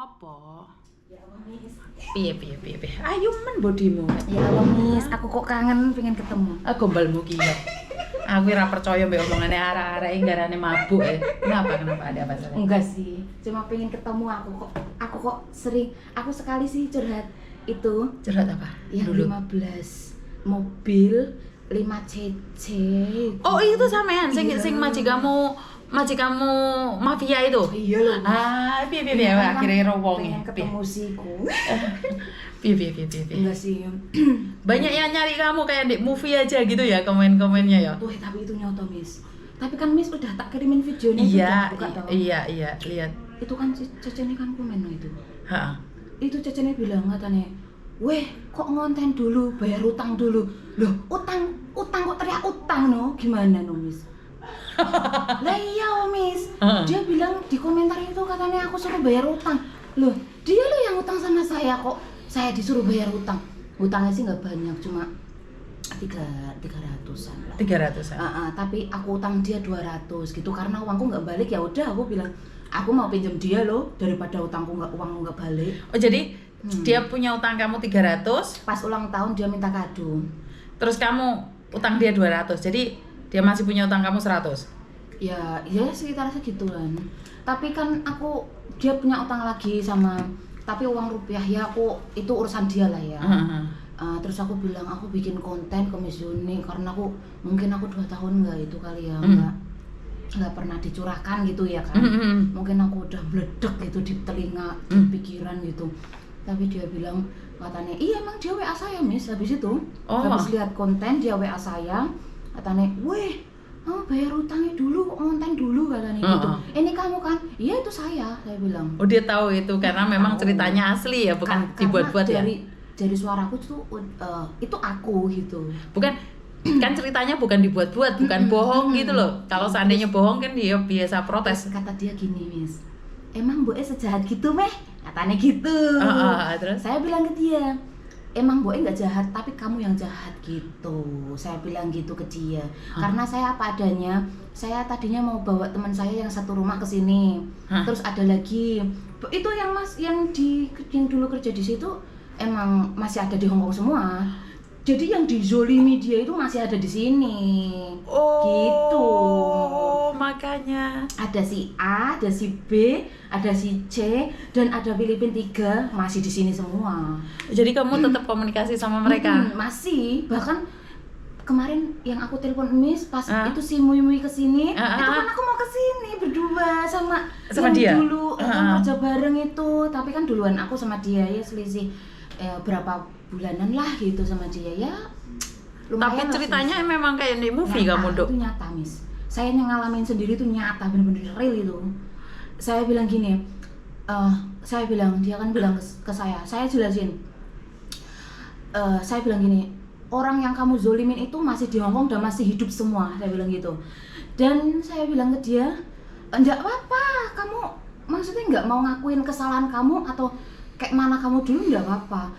Apa? Ya Allah, Miss. Piye. Ayo men bodimu. Ya Allah, Miss. Aku kok kangen pengen ketemu. Gombalmu ki ya. Aku ora percaya mbek omongane arek-arek nggarane mabuk ya. Kenapa ada apa salah? Enggak sih. Cuma pengen ketemu aku kok sering aku sekali sih curhat itu. Curhat apa? Yang Dulu. 15 mobil 5 cc. Oh, itu sampean sing Iya. majikanmu mafia itu. Iya loh. Piye Iya, kan akhirnya wong pengen ketemu siku. Piye. Enggak sih. Banyak yang nyari kamu kayak di movie aja gitu ya komen-komennya ya. Tuh, tapi itu nyoto, Miss. Tapi kan Miss udah tak kirimin videonya buka dong. Iya, lihat. Itu kan Cecene kan komen itu. Heeh. Itu Cecene bilang katanya, "Weh, kok ngonten dulu, bayar utang dulu." Loh, utang kok teriak utang no? Gimana no, Miss? Lah iya, Miss. Dia bilang di komentar itu katanya aku suruh bayar utang. Loh, dia lo yang utang sama saya kok. Saya disuruh bayar utang. Utangnya sih nggak banyak, cuma 300-an lah. 300-an. Tapi aku utang dia 200 gitu karena uangku nggak balik. Ya udah, aku bilang aku mau pinjam dia loh daripada uangku nggak balik. Oh, jadi dia punya utang kamu 300, Pas ulang tahun dia minta kado. terus kamu utang dia 200. Jadi dia masih punya utang kamu 100. Ya sekitar segituan. Tapi kan dia punya utang lagi tapi uang rupiah ya itu urusan dia lah ya. Terus aku bilang aku bikin konten ke Miss Yuni karena mungkin aku 2 tahun nggak itu kali ya nggak pernah dicurahkan gitu ya kan. Mungkin aku udah meledak gitu di telinga, di pikiran gitu. Tapi dia bilang katanya, iya emang dia WA saya, Miss. Habis itu habis lihat konten dia WA saya katanya, weh bayar utangnya dulu, konten dulu katanya gitu. Ini kamu kan? Iya itu saya bilang. Oh, dia tahu itu karena memang ceritanya asli ya, bukan dibuat-buat ya. Dari suaraku tuh itu aku gitu. Bukan kan ceritanya bukan dibuat-buat, bukan bohong gitu loh. Kalau seandainya bohong kan dia biasa protes. Terus kata dia gini, Miss. Emang Boe sejahat gitu, Meh? Katanya gitu. Terus saya bilang ke dia, emang Boe nggak jahat, tapi kamu yang jahat gitu. Saya bilang gitu ke dia. Karena saya apa adanya. Saya tadinya mau bawa teman saya yang satu rumah ke sini. Terus ada lagi. Itu yang dulu kerja di situ emang masih ada di Hongkong semua. Jadi yang dizolimi dia itu masih ada di sini. Gitu. Makanya Ada si A, ada si B, ada si C, dan ada Filipin 3 masih di sini semua. jadi kamu tetap komunikasi sama mereka. Masih, bahkan kemarin yang aku telepon Miss pas itu si Mui kesini, itu kan aku mau kesini berdua sama yang dia dulu kerja bareng itu, tapi kan duluan aku sama dia ya selisih berapa bulanan lah gitu sama dia ya. Tapi ceritanya memang kayak di movie nyata, kamu, Dok. Itu nyata, Miss. Saya yang ngalamin sendiri itu nyata, bener-bener real itu. Saya bilang gini, dia kan bilang ke saya jelasin. Saya bilang gini, orang yang kamu zolimin itu masih di Hongkong dan masih hidup semua, saya bilang gitu. Dan saya bilang ke dia, enggak apa-apa, kamu maksudnya enggak mau ngakuin kesalahan kamu atau kayak mana kamu dulu, enggak apa-apa.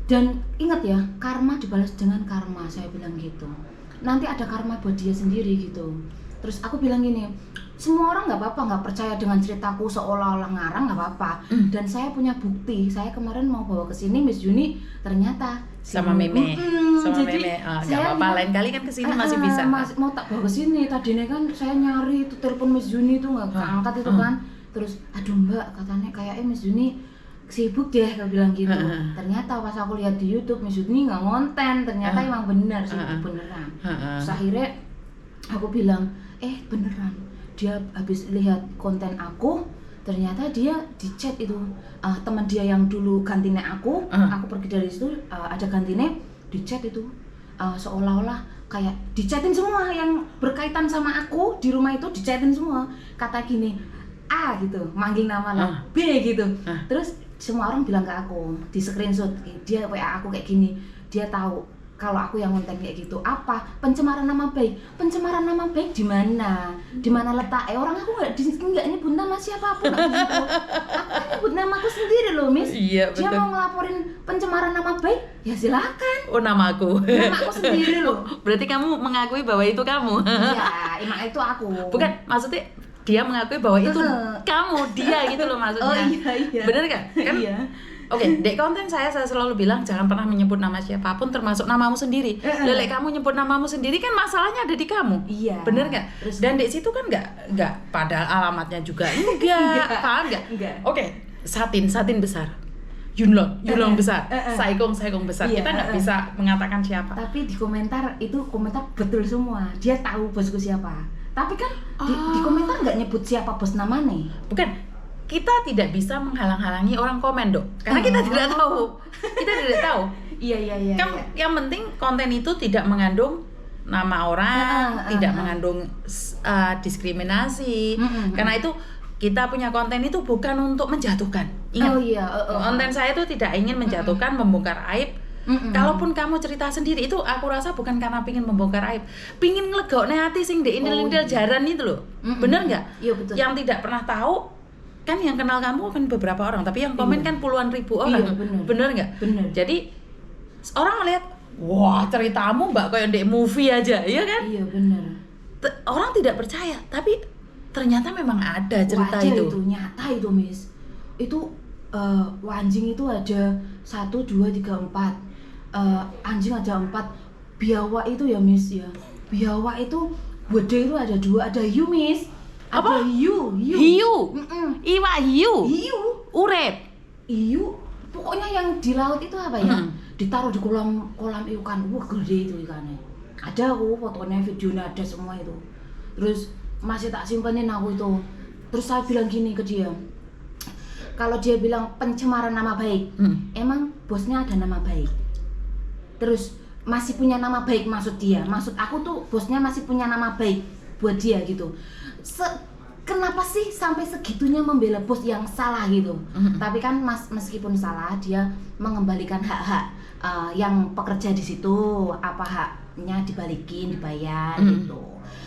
Dan ingat ya, karma dibalas dengan karma, saya bilang gitu. Nanti ada karma buat dia sendiri gitu. Terus aku bilang gini, semua orang nggak apa-apa nggak percaya dengan ceritaku seolah-olah ngarang, nggak apa-apa. Dan saya punya bukti. Saya kemarin mau bawa ke sini Miss Yuni, ternyata sama Meme. Jadi nggak apa-apa, lain kali kan kesini masih bisa. Mau tak bawa ke sini. Tadinya kan saya nyari itu telepon Miss Yuni itu nggak keangkat itu kan. Terus aduh Mbak, katanya kayaknya Miss Yuni sibuk deh, kalau bilang gitu. Ternyata pas aku lihat di YouTube Miss Yuni nggak ngonten, ternyata emang benar sibuk beneran. Terus akhirnya aku bilang, beneran. Dia habis lihat konten aku, ternyata dia di chat itu teman dia yang dulu gantine aku pergi dari situ, ada gantine di chat itu seolah-olah kayak dichatin semua yang berkaitan sama aku di rumah itu, dichatin semua. Kata gini, A gitu, manggil nama lah, B gitu. Terus semua orang bilang ke aku, di screenshot dia WA aku kayak gini, dia tahu kalau aku yang konten kayak gitu. Apa? Pencemaran nama baik. Pencemaran nama baik di mana? Di mana letaknya? Orang aku nggak nyebut nama siapapun. Aku kan nyebut namaku sendiri loh, Miss. Iya, betul. Dia mau ngelaporin pencemaran nama baik, ya silakan. Oh, namaku. Namaku sendiri loh. Berarti kamu mengakui bahwa itu kamu. Iya, emang itu aku. Bukan, maksudnya dia mengakui bahwa itu kamu, dia gitu loh maksudnya. Oh iya. Bener gak? Kan? Iya. Oke, di konten saya selalu bilang jangan pernah menyebut nama siapapun termasuk namamu sendiri. Lelek kamu nyebut namamu sendiri kan masalahnya ada di kamu. Iya. Bener nggak? Dan di situ kan nggak padahal alamatnya juga enggak. Paham nggak? Enggak. Oke, satin besar. Yunlong besar. Saikong besar. Iya, Kita nggak bisa mengatakan siapa. Tapi di komentar betul semua. Dia tahu bosku siapa. Tapi kan di komentar nggak nyebut siapa bos namanya. Bukan. Kita tidak bisa menghalang-halangi orang komen, Dok. Karena kita tidak tahu. Kita tidak tahu. Iya. Kan yang penting konten itu tidak mengandung nama orang, tidak mengandung diskriminasi. Karena itu kita punya konten itu bukan untuk menjatuhkan. Ingat. Oh iya. Konten saya itu tidak ingin menjatuhkan, membongkar aib. Kalaupun kamu cerita sendiri itu aku rasa bukan karena pingin membongkar aib, pingin ngelegokne hati sing indil-indil jaran itu loh. Bener nggak? Iya betul. Yang tidak pernah tahu kan yang kenal kamu kan beberapa orang, tapi yang komen kan puluhan ribu orang. Iya, bener nggak? Bener. Jadi orang melihat, wah ceritamu mbak kayak di movie aja, iya kan? Iya bener. Orang tidak percaya, tapi ternyata memang ada cerita Wajar itu. Nyata itu Miss. Itu anjing itu ada 1, 2, 3, 4. Anjing ada 4. Biawak itu ya Miss ya. Biawak itu gede itu ada 2, ada hiu Miss. Apa? Ada hiu. Iwak hiu. Urep. Hiu. Pokoknya yang di laut itu apa ya? Ditaruh di kolam ikan. Wah, gede itu ikannya. Ada aku fotonya, videonya ada semua itu. Terus masih tak simpanin aku itu. Terus saya bilang gini ke dia. Kalau dia bilang pencemaran nama baik, emang bosnya ada nama baik. Terus masih punya nama baik maksud dia. Maksud aku tuh bosnya masih punya nama baik buat dia gitu. Kenapa sih sampai segitunya membela bos yang salah gitu? Tapi kan meskipun salah, dia mengembalikan hak-hak yang pekerja di situ, apa haknya dibalikin, dibayar gitu.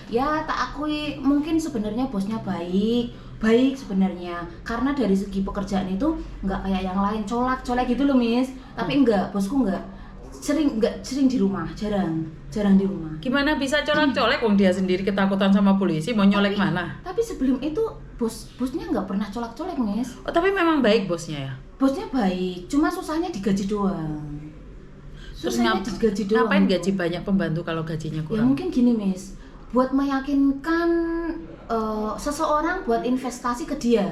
Ya tak akui mungkin sebenarnya bosnya baik sebenarnya, karena dari segi pekerjaan itu nggak kayak yang lain colak gitu loh Miss. Tapi enggak, bosku nggak sering di rumah, jarang di rumah. Gimana bisa colak-colek wong dia sendiri ketakutan sama polisi, mau nyolek mana? Tapi sebelum itu bosnya nggak pernah colak-colek Miss. Oh, tapi memang baik bosnya ya? Bosnya baik, cuma susahnya digaji doang. Terus ngapain gaji banyak pembantu kalau gajinya kurang? Ya mungkin gini Miss, buat meyakinkan seseorang buat investasi ke dia.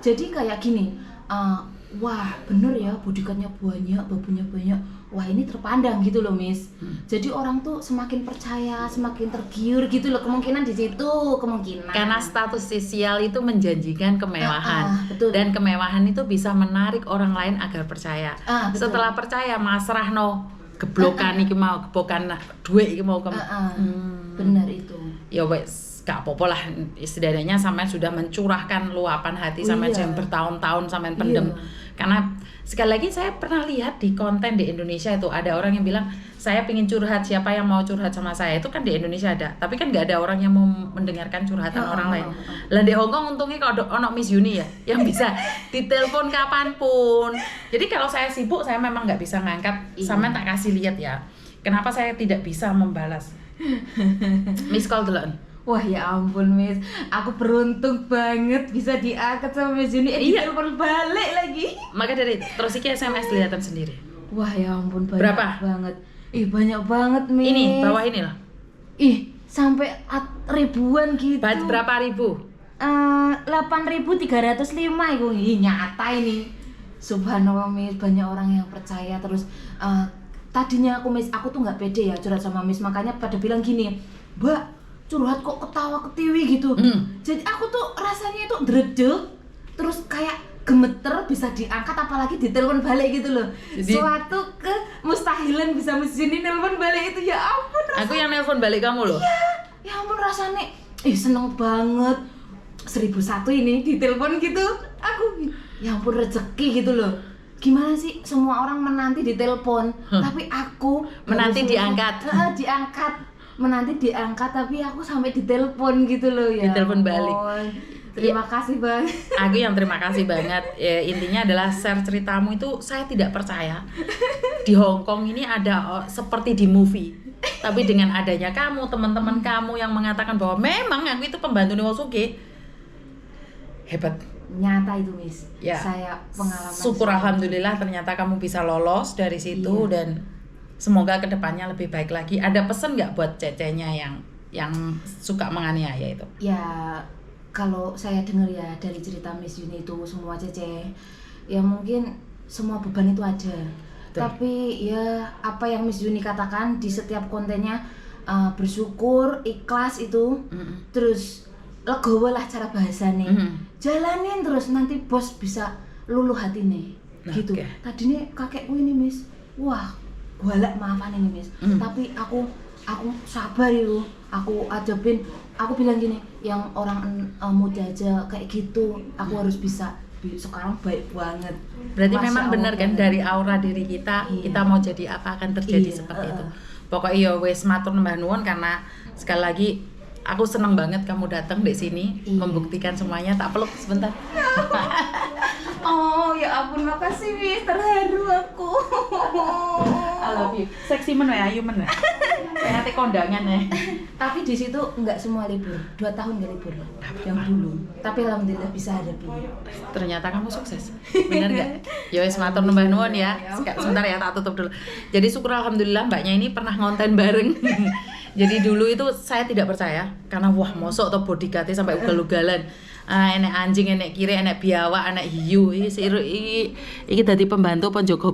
Jadi kayak gini, wah bener ya bodyguardnya banyak, babunya banyak, wah ini terpandang gitu loh Miss. Jadi orang tuh semakin percaya, semakin tergiur gitu loh, kemungkinan di situ, kemungkinan. Karena status sosial itu menjanjikan kemewahan, betul. Dan kemewahan itu bisa menarik orang lain agar percaya. Betul. Setelah percaya masrahno geblokan iki mau gebokan duit iki mau bener itu. Ya wes gak apa-apa lah, setidaknya sampean sudah mencurahkan luapan hati sampean jam bertahun-tahun sampean pendem. Karena sekali lagi saya pernah lihat di konten di Indonesia itu ada orang yang bilang saya pingin curhat, siapa yang mau curhat sama saya, itu kan di Indonesia ada, tapi kan nggak ada orang yang mau mendengarkan curhatan orang lain. Lah di Hongkong untungnya kalau ono Miss Yuni ya yang bisa ditelepon kapanpun. Jadi kalau saya sibuk saya memang nggak bisa ngangkat, sampean tak kasih lihat ya kenapa saya tidak bisa membalas. Miss call dulu. Wah ya ampun Miss, aku beruntung banget bisa diangkat sama Miss Yuni. Ditelepon balik lagi. Maka dari terus iki SMS kelihatan sendiri. Wah ya ampun banyak berapa? Banget. Banyak banget Miss. Ini bawah ini loh. Sampai ribuan gitu. Berapa ribu? 8.305 itu. Nyata ini. Subhanallah Miss, banyak orang yang percaya. Terus tadinya aku tuh nggak pede ya curhat sama Miss, makanya pada bilang gini, Mbak curhat kok ketawa ketiwi gitu. Jadi aku tuh rasanya itu dredeg, terus kayak gemeter bisa diangkat apalagi ditelepon balik gitu loh. Jadi, suatu kemustahilan bisa Miss Yuni nelpon balik itu, ya ampun rasanya. Aku yang nelpon balik kamu loh. Iya, ya ampun rasanya. Seneng banget. 1001 ini ditelepon gitu. Aku ya ampun rezeki gitu loh. Gimana sih semua orang menanti ditelepon, tapi aku menanti diangkat. Menanti diangkat tapi aku sampai ditelepon gitu loh ya. Ditelepon balik. Terima kasih Bang. Aku yang terima kasih banget. Ya, intinya adalah share ceritamu itu saya tidak percaya. Di Hongkong ini ada seperti di movie. Tapi dengan adanya kamu, teman-teman kamu yang mengatakan bahwa memang aku itu pembantu Wong Sugih. Hebat. Nyata itu Miss. Ya. Saya pengalaman. Syukur alhamdulillah ternyata kamu bisa lolos dari situ dan semoga kedepannya lebih baik lagi. Ada pesan nggak buat cecenya yang suka menganiaya itu? Ya kalau saya dengar ya dari cerita Miss Yuni itu semua Cece, ya mungkin semua beban itu ada. Betul. Tapi ya apa yang Miss Yuni katakan di setiap kontennya, bersyukur, ikhlas itu, terus legowo lah cara bahasanya. Jalanin terus nanti bos bisa luluh hati nih. Gitu. Okay. Tadi nih kakekku ini Miss, wah galak maafan ini Miss. Tapi aku sabar itu. Aku ajabin, aku bilang gini, yang orang muda aja kayak gitu, aku harus bisa. Sekarang baik banget. Berarti Masya memang benar kan dari aura diri kita, kita mau jadi apa akan terjadi seperti itu. Pokoknya ya wes matur nembah nuwun karena sekali lagi aku seneng banget kamu datang di sini membuktikan semuanya. Tak peluk sebentar. Oh ya ampun, makasih Miss, terharu aku. I love you. Seksi men ya, ayu men. Kayak hati kondangan ya. Tapi di situ nggak semua libur, 2 tahun nggak libur yang dulu. Tapi alhamdulillah bisa hadapi. Ternyata kamu sukses, bener nggak? Ya wes matur nembah nuwun ya. Sebentar ya, tak tutup dulu. Jadi syukur alhamdulillah mbaknya ini pernah ngonten bareng. Jadi dulu itu saya tidak percaya karena wah mosok atau bodyguard sampai ugal-ugalan. Enek anjing, enek kiri, enek biawak, enek hiu. Iki dadi pembantu penjogo